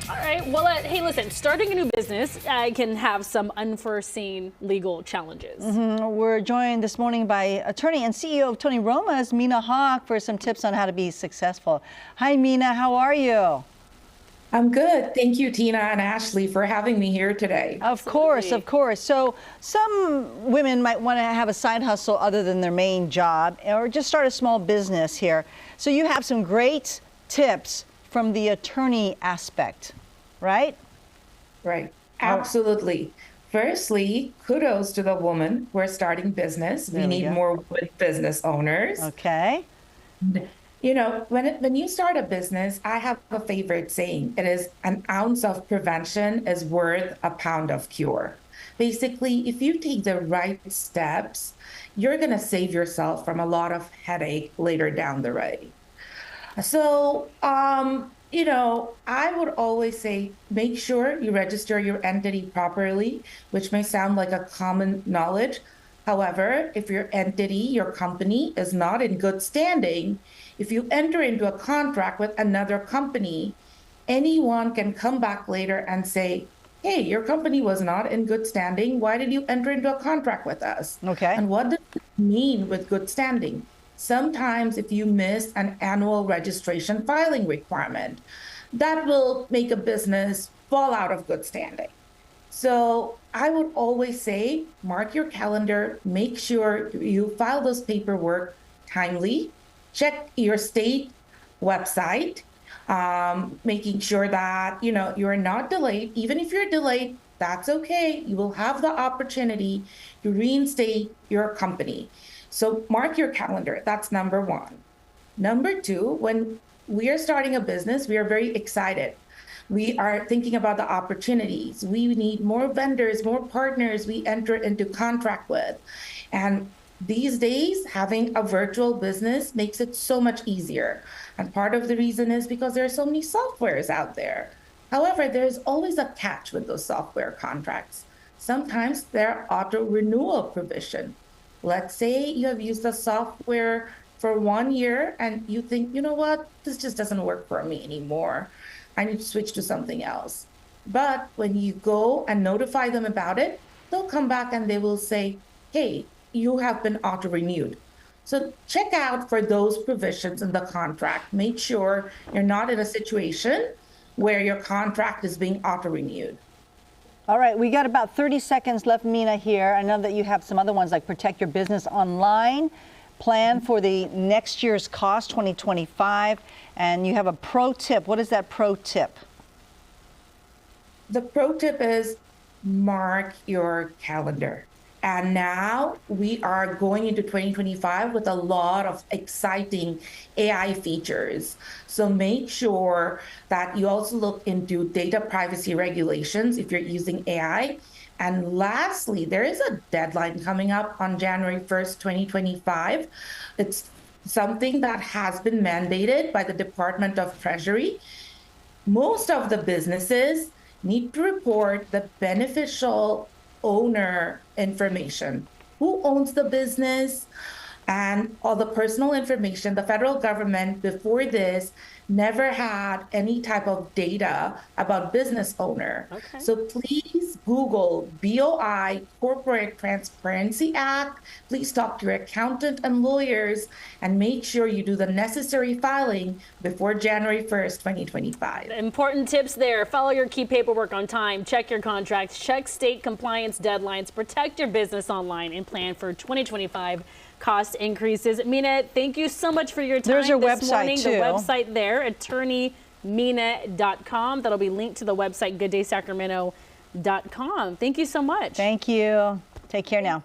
All right. Well, hey, listen, starting a new business can have some unforeseen legal challenges. We're joined this morning by attorney and CEO of Tony Roma's, Mina Haque, for some tips on how to be successful. Hi, Mina. How are you? I'm good. Thank you, Tina and Ashley, for having me here today. Of course, of course. So some women might want to have a side hustle other than their main job, or just start a small business here. So you have some great tips from the attorney aspect, right? Right. Absolutely. Firstly, kudos to the woman who are starting business. We need more women business owners. Okay. You know, when you start a business, I have a favorite saying. It is an ounce of prevention is worth a pound of cure. Basically, if you take the right steps, you're going to save yourself from a lot of headache later down the road. So, you know, I would always say, make sure you register your entity properly, which may sound like a common knowledge. However, if your entity, your company is not in good standing, if you enter into a contract with another company, anyone can come back later and say, hey, your company was not in good standing. Why did you enter into a contract with us? Okay. And what does it mean with good standing? Sometimes if you miss an annual registration filing requirement, that will make a business fall out of good standing. So I would always say, mark your calendar, make sure you file those paperwork timely, check your state website, making sure that, you know, you're not delayed. Even if you're delayed, that's okay. You will have the opportunity to reinstate your company. So mark your calendar. That's number one. Number two, when we are starting a business, we are very excited. We are thinking about the opportunities. We need more vendors, more partners we enter into contract with. And these days, having a virtual business makes it so much easier. And part of the reason is because there are so many softwares out there. However, there's always a catch with those software contracts. Sometimes there are auto-renewal provision. Let's say you have used the software for 1 year and you think, you know what, this just doesn't work for me anymore. I need to switch to something else. But when you go and notify them about it, they'll come back and they will say, hey, you have been auto-renewed. So check out for those provisions in the contract. Make sure you're not in a situation where your contract is being auto-renewed. All right, we got about 30 seconds left, Mina, here. I know that you have some other ones like Protect Your Business Online, plan for the next year's cost, 2025, and you have a pro tip. What is that pro tip? The pro tip is mark your calendar. And now we are going into 2025 with a lot of exciting AI features. So make sure that you also look into data privacy regulations if you're using AI. And lastly, there is a deadline coming up on January 1st, 2025. It's something that has been mandated by the Department of Treasury. Most of the businesses need to report the beneficial owner information. Who owns the business and all the personal information. The federal government before this never had any type of data about business owner. Okay. So please Google BOI, Corporate Transparency Act. Please talk to your accountant and lawyers and make sure you do the necessary filing before January 1st, 2025. Important tips there. Follow your key paperwork on time, check your contracts, check state compliance deadlines, protect your business online, and plan for 2025 cost increases. Mina, thank you so much for your time. There's your this website morning. too. The website there, attorneymina.com. That'll be linked to the website, gooddaysacramento.com. Thank you so much. Thank you. Take care now.